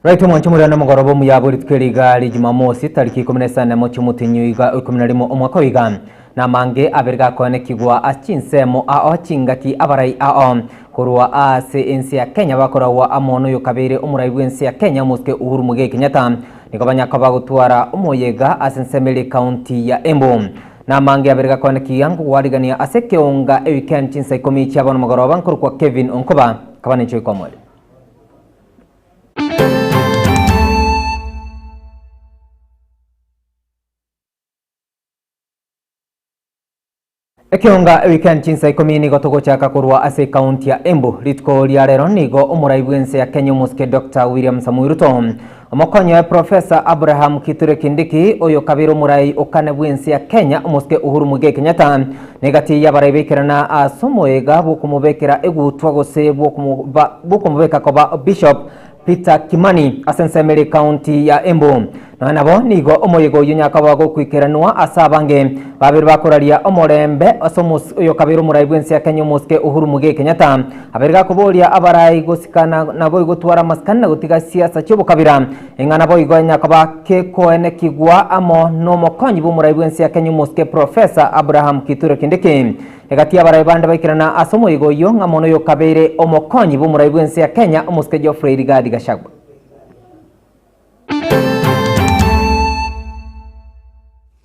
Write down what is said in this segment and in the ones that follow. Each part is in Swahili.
Right mwanchumuri na mugorobo muyaburi tukiriga Jumamosi tariki 14 mochi mutinyiga 11 omwaka wiga na mange aberga kone kigwa achinsemo ao chingaki abarai ao kurwa ase ensi ya Kenya bakorawa amono yokabere omuraibu ensi ya Kenya muske Uhuru Muigai Kenyatta nikobanya kaba gutwara omoyega asensemeli county ya Embu na mange aberga kone kiyangu warigania ase Ekeonga weekend Chinsa Ikomi chabano mugoroba nkurukwa Kevin Onkoba kabane choi komole Ekeonga weekend Chinsa Ikomi nigo tugochaka kurwa ase county ya Embu ritko liarero nigo omuraibu ense ya Kenya muske Dr. William Samoei Ruto omokonyo Professor Abraham Kithure Kindiki oyo kabiro murai okane bwense ya Kenya muske Uhuru Muigai Kenyatta negati yabarebekirana asomoega bokumubekera egutwa gose bokumubeka koba Bishop Peter Kimani asensemeli county ya Embu na nabo nigo omoyego yunyakaba gukwikiranwa asabange babiri bakoraria omorembe asomus uyo kabiro muraibu ensi ya Kenya muske Uhuru Muigai Kenyatta aberiga kuboria abarai gusikana nabo igutwara maskana gutiga siasa cyo bukabira engana bo igonya kaba keko ene kigwa amo no mokonyi bu muraibu ensi ya Kenya muske Professor Abraham Kithure Kindiki egati abarai bande bakirana asomoyego yo ngamono yo kabere omokonyi bu muraibu ensi ya Kenya muske Geoffrey Rigadi Gashagwa.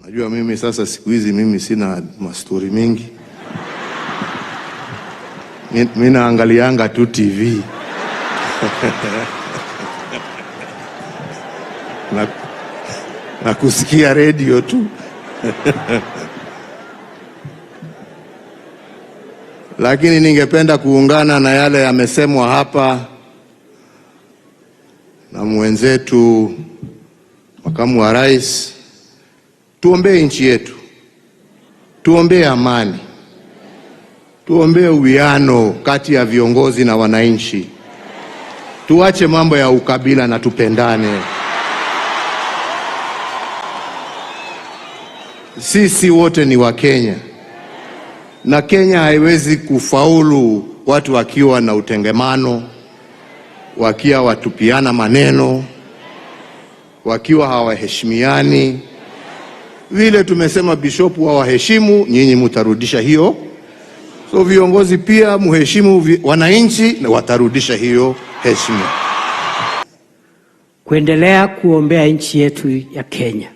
Najua mimi sasa siku hizi mimi sina mastori mingi. Mimi naangalianga tu TV. na kusikia radio tu. Lakini ningependa kuungana na yale yamesemwa hapa na mwenzetu makamu wa rais. Tuombee nchi yetu, tuombee amani, tuombee uwiano kati ya viongozi na wananchi, tuache mambo ya ukabila na tupendane. Sisi wote ni wa Kenya na Kenya haiwezi kufaulu watu wakiwa na utengemano, wakiwa watupiana maneno, wakiwa hawaheshimiani. Vile tumesema Bishop wa waheshimu, nyinyi mutarudisha hiyo. So viongozi pia muheshimu wananchi na watarudisha hiyo heshima. Kuendelea kuombea nchi yetu ya Kenya.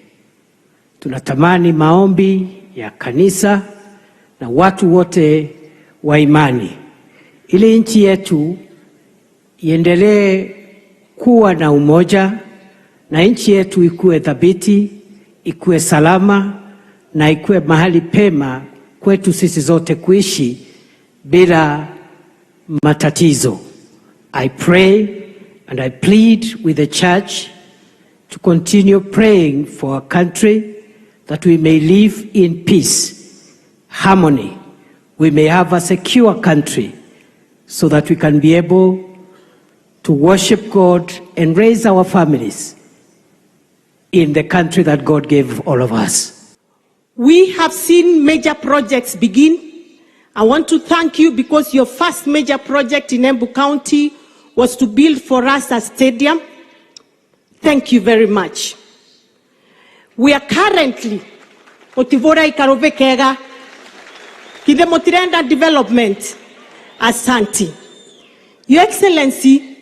Tunatamani maombi ya kanisa na watu wote wa imani ili nchi yetu iendelee kuwa na umoja na nchi yetu ikuwe thabiti, ikuwe salama na ikuwe mahali pema kwetu sisi zote kuishi bila matatizo. I pray and I plead with the church to continue praying for our country, that we may live in peace, harmony. We may have a secure country so that we can be able to worship God and raise our families in the country that God gave all of us. We have seen major projects begin. I want to thank you because your first major project in Embu County was to build for us a stadium. Thank you very much. We are currently Otivora Ikarovekega Kidemotirenda Development Asante. Your Excellency,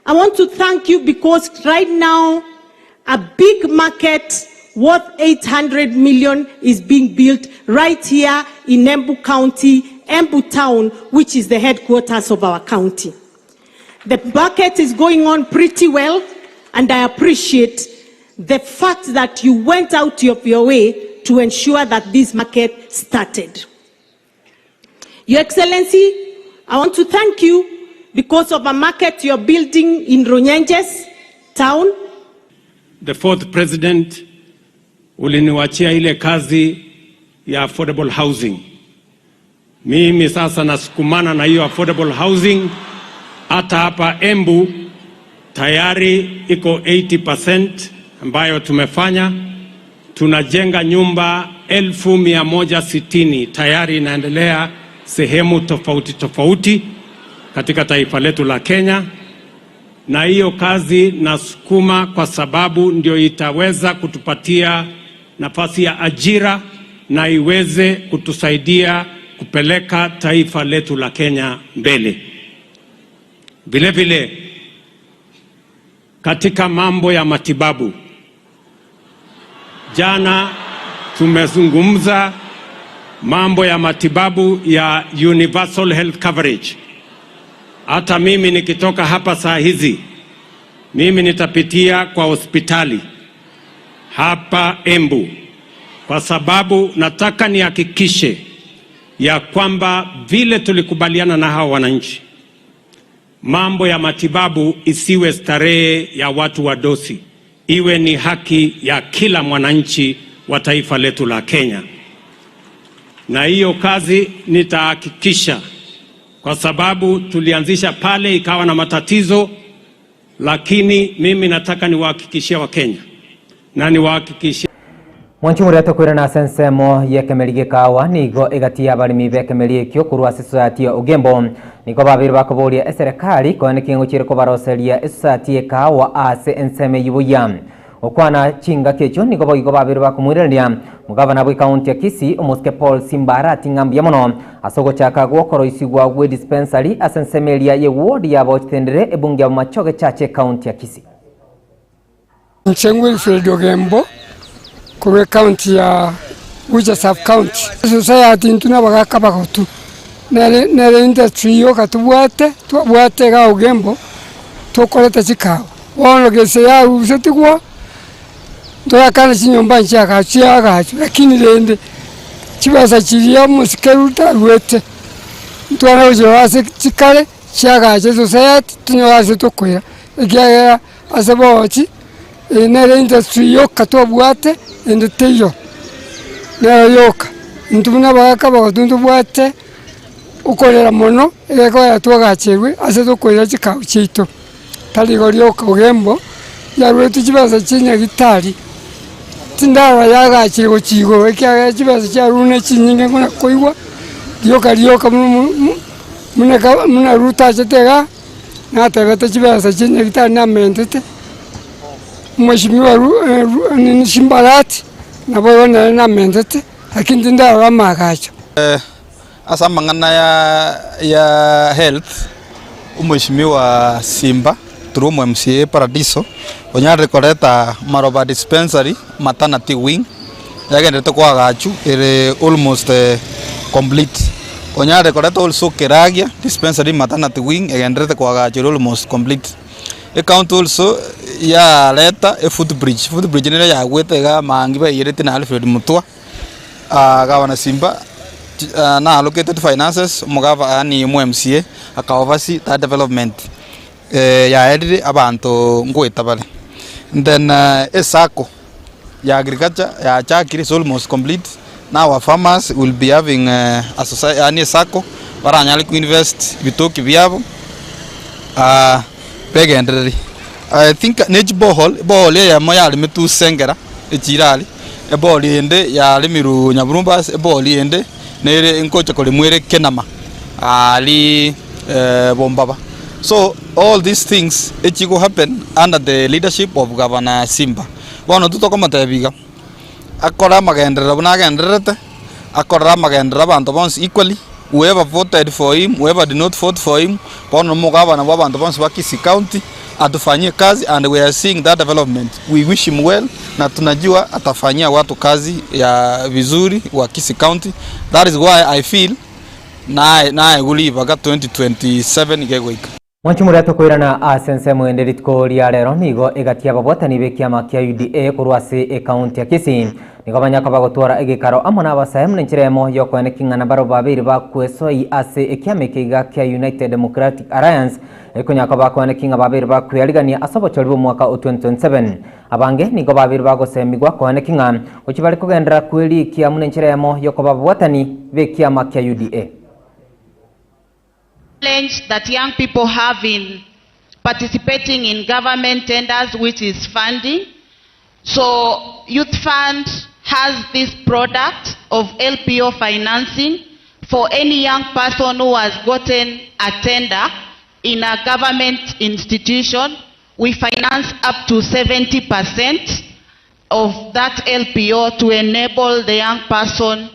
I want to thank you because right now a big market worth 800 million is being built right here in Embu County, Embu Town, which is the headquarters of our county. The market is going on pretty well, and I appreciate the fact that you went out of your way to ensure that this market started. Your Excellency, I want to thank you because of a market you're building in Runyenjes town. The fourth president uliniwachia ile kazi ya affordable housing. Mimi sasa nasukumana na hiyo affordable housing. Hata hapa Embu tayari iko 80% ambayo tumefanya. Tunajenga nyumba 1160 tayari inaendelea sehemu tofauti tofauti katika taifa letu la Kenya. na hiyo kazi nasukuma kwa sababu ndio itaweza kutupatia nafasi ya ajira na iweze kutusaidia kupeleka taifa letu la Kenya mbele. Vile vile katika mambo ya matibabu, jana tumezungumza mambo ya matibabu ya universal health coverage. Hata mimi nikitoka hapa saa hizi, mimi nitapitia kwa hospitali hapa Embu, kwa sababu nataka nihakikishe ya kwamba vile tulikubaliana na hao wananchi, mambo ya matibabu isiwe starehe ya watu wadosi, iwe ni haki ya kila mwananchi wa taifa letu la Kenya. Na hiyo kazi nitahakikisha, kwa sababu tulianzisha pale ikawa na matatizo, lakini mimi nataka niwahakikishie wa Kenya na niwahakikishie Mwanchumuri atokwira na sensemo yekemerige kawa nigo igatia abarimi bekemerie kyo kurwa society ya Ugembo niko babiri bakoboria serikali kone kingo chiriko baroseria society kawa ase enseme yibuya okwana chinga kecho niko babiri bakumwirania mugabana bwe county ya Kisii omoske Paul Simbara tingambia mono asogo chaka gwokoro isigwa gwe dispensary asensemeria ye ward ya botendere ebunge ya machoge chache county ya Kisii. Mchengwe Ugembo kwe county ya Uja sub county society ntuna bagaka bagotu nere industry yo katubwate tubwate ga Ugembo tokoleta chikao wono gese ya usetigwa ndoya kana chinyomba nchaka chiaga lakini lende chibasa chiria musikeruta rwete ntwana uje wase chikale chiaga che society tunyawase tokwira igia asebochi nere industry yo katubwate endeteyo na yoka ntubuna bagaka bagotuntu bwate ukolera mono ego yatwagachewe ase tokwira chikao chito taligo lyoka Ugembo yarwetu chibasa chinya gitari tindara yagachirwo chigo ekya chibasa cha rune chinyinge ngona koiwa lyoka muna ruta chetega na tebeta chibasa chinya gitari na mentete mheshimiwa ni Simbarati na boyo na mentete lakini tindara magacho asa mangana ya health mheshimiwa Simba through MCA Paradiso onyare koreta maroba dispensary maternity wing yagendete kwa gachu ere almost complete onyare koreta also Keragia dispensary maternity wing yagendete kwa gachu almost complete account also ya leta footbridge nile ya gwete ga mangi ba yerete na Alfred Mutwa gavana Simba na allocated finances mugava ani MCA akawavasi that development ya edit abantu ngweta bale then esako ya agriculture ya chakiri is almost complete. Now our farmers will be having a society ani esako baranyali ku invest bitoki byabo pegenderi. I think neji bohol ya moya limitu sengera echirali eboli ende ya limiru nyaburumbas eboli ende nere inkocha kole mwere kenama ali bombaba. So all these things it will happen under the leadership of Governor Simba. Bono tuto kama tabiga akora magendera bunagenderete akora magendera bantu bonse equally, whoever voted for him, whoever did not vote for him, bono mugabana wabantu bonse wa Kisii County atufanyie kazi, and we are seeing that development. We wish him well na tunajua atafanyia watu kazi ya vizuri wa Kisii County. That is why I feel na guliva ga 2027 igegwika. Mwanchumuri atokwirana asense mwenderitko ria rero nigo igatia babwatani bekiama kia UDA kurwase county ya Kisii nigo banyaka bagotwara egikaro amona abasayem nenchiremo yokwene kingana baro babiri bakwesoi ase ekiame kiga kia United Democratic Alliance ekonyaka bakwene kinga babiri bakwyaligania asobochori mwaka 2027 abange nigo babiri bagosemigwa kwene kinga ukibali kugendera kweli kia munenchiremo yokobabwatani bekiama kia UDA. Challenge that young people have in participating in government tenders, which is funding. So Youth Fund has this product of LPO financing for any young person who has gotten a tender in a government institution, we finance up to 70% of that LPO to enable the young person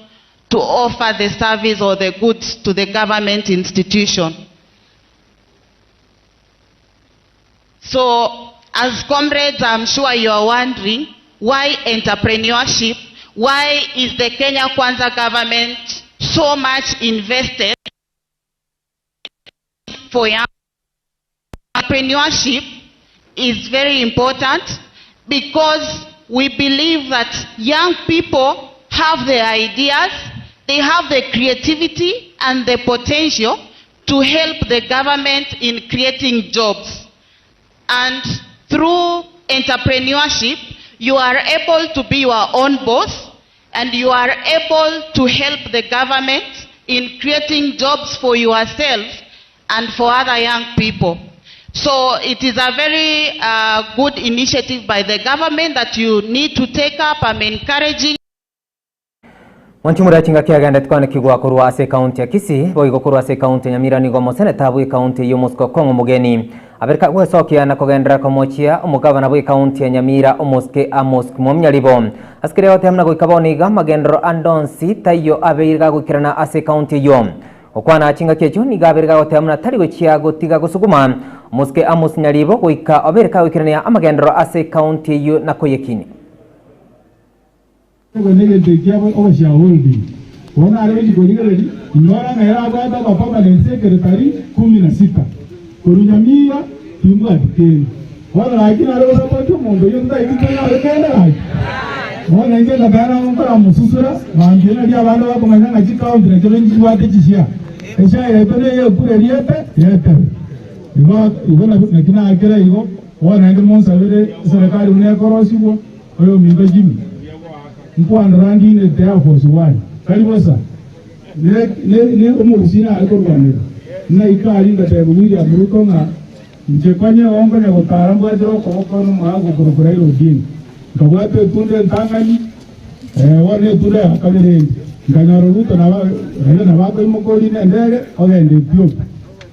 to offer the service or the goods to the government institution. So, as comrades, I'm sure you are wondering, why entrepreneurship? Why is the Kenya Kwanza government so much invested for young? Entrepreneurship is very important because we believe that young people have the ideas, they have the creativity and the potential to help the government in creating jobs. And through entrepreneurship, you are able to be your own boss and you are able to help the government in creating jobs for yourself and for other young people. So it is a very good initiative by the government that you need to take up. I'm encouraging. Wanchimura chinga kiaganda tukwane kigwa kurwa ase county ya Kisii boigo kurwa ase county ya Nyamira nigo moseneta bwe county yo Mosco Kongo mugeni aberka gwesokia na kogendera komochia umugabana bwe county ya Nyamira omoske amosk momnyalibo askere yote amna goikaboniga magendro andonsi tayo abeirga gukirana ase county yo okwana chinga kecho ni gaberga yote amna tari gochia gotiga gusuguma omoske amos nyalibo goika aberka gukirana amagendro ase county yo nakoyekini Nige tekia o shareholding. Wana already kwenye nora na ya baba kwa permanent secretary 16. Kurunyamia timu atikeni. Wana lakini alikuwa support mundo yunda ikitana alekenda hai. Wana inge kabana mukora mususura mambye na dia bana bako manya ngachika ndire kebenji wate chishia. Esha yetone ye kure riete yete. Igo na kina akira igo wana inge monsabire serikali unekorosibo oyo mimba jimi. Mkwano rangi ne there was one. Kalibosa. Ne omurusina alikorwanira. Na ikali ngatebe William Ruto nga njekwanye ongo ne gotaramba dro ko no mago korokora rodin. Ngabate tunde ntangani wane ture akabere. Nganyaro Ruto na bako imokoli ne ndege ogende pyo.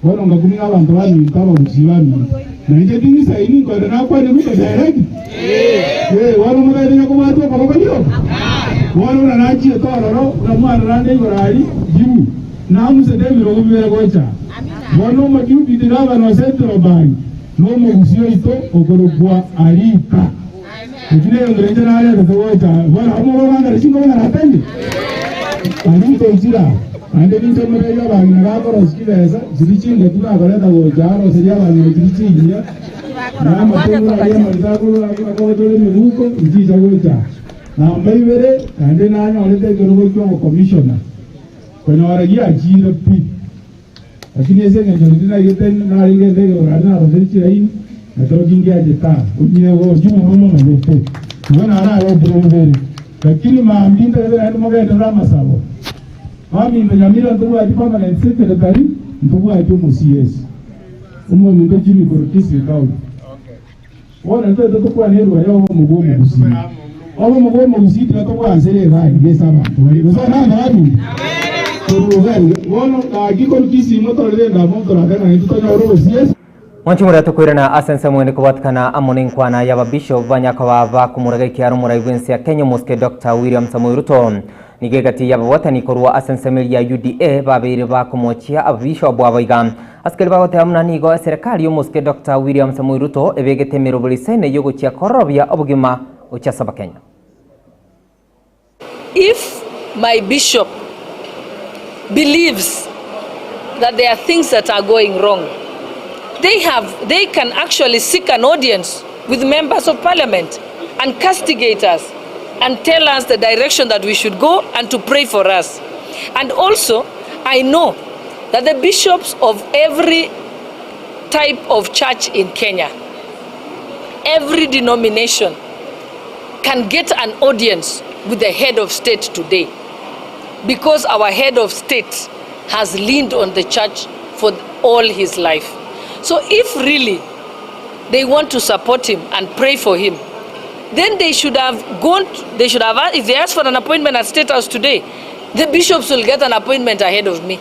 Wono ngakumina abantu bani ntabo rusibani. Na nje dinisa ini ko na kwa ne Ruto direct. Wano mugari na kumato kwa bayo. Wano na nachi toro na mwana rande gorari jimu. Na muse demi ro bibere gocha. Wano makiu bidira no centro bank. No mo usio ito okorogwa alika. Kile ngrenje na ale gocha. Wano amo banga rishingo na ratende. Ani to jira. Ande binto mreya banga na ko roskileza. Zirichinge tuna baleta gocha ro seria banga zirichinge. Na matendo ya mazako akako dole miruko njija gocha. Na mbere ande na nya olete gero kwa commissioner. Kwa waragia ajira pi. Lakini ese ngendina yete na ringe ndego rana rozeti hii na tokingia jeta. Ujine wo jumu mumo ngete. Wana ara yo bromveri. Lakini maambinda ile ande mogenda rama sabo. Mami Nyamira ndugu ati permanent secretary ndugu ati mu CS. Umo mbe jini ko Kisii County. Wana ndo kwa nero ya mugo mugusi. Obo mugo mugusi tira to kwa nsere rai ngesa abantu. Ngoza nanga watu. Wono agiko Kisii motore nda motora kana itutonya oro CS. Wanchimura tukwirana asense mwene kubatkana amonin kwana yaba bishop banyakawa ba kumuraga kiaro muraivense ya Kenya Mosque Dr. William Samoei Ruto nigegati yaba watani korwa asense ya UDA babiri ba kumochia abisho bwabaiga askeli bagote amna nigo serikali yo Mosque Dr. William Samoei Ruto ebegete mirobulisene yogo chia korobya obugima ochasaba Kenya. If my bishop believes that there are things that are going wrong, they can actually seek an audience with members of parliament and castigate us and tell us the direction that we should go and to pray for us. And also, I know that the bishops of every type of church in Kenya, every denomination, can get an audience with the head of state today, because our head of state has leaned on the church for all his life. So if really they want to support him and pray for him, then they should have if they ask for an appointment at State House today, the bishops will get an appointment ahead of me.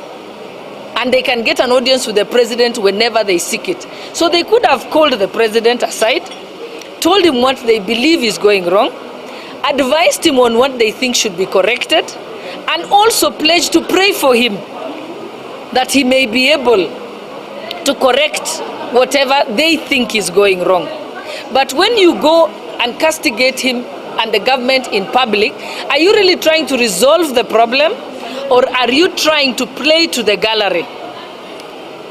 and they can get an audience with the president whenever they seek it. So they could have called the president aside, told him what they believe is going wrong, advised him on what they think should be corrected, and also pledged to pray for him that he may be able to correct whatever they think is going wrong. But when you go and castigate him and the government in public, are you really trying to resolve the problem, or are you trying to play to the gallery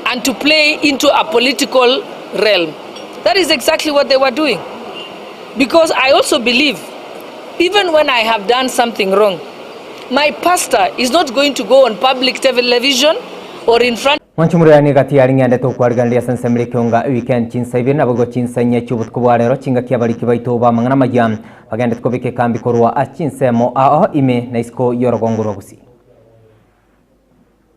and to play into a political realm? That is exactly what they were doing. Because I also believe, even when I have done something wrong, my pastor is not going to go on public television or in front. Wanchumuriani gati yaringende tukwargandia sensemri Ekeonga weekend Chinsa ibiri nabago Chinsa nyechubut kubwarero chinga kiabariki baitoba mangana majam bagende tukobike kambi korwa Chinsa mo ao ime na isko yorogongoro gusi.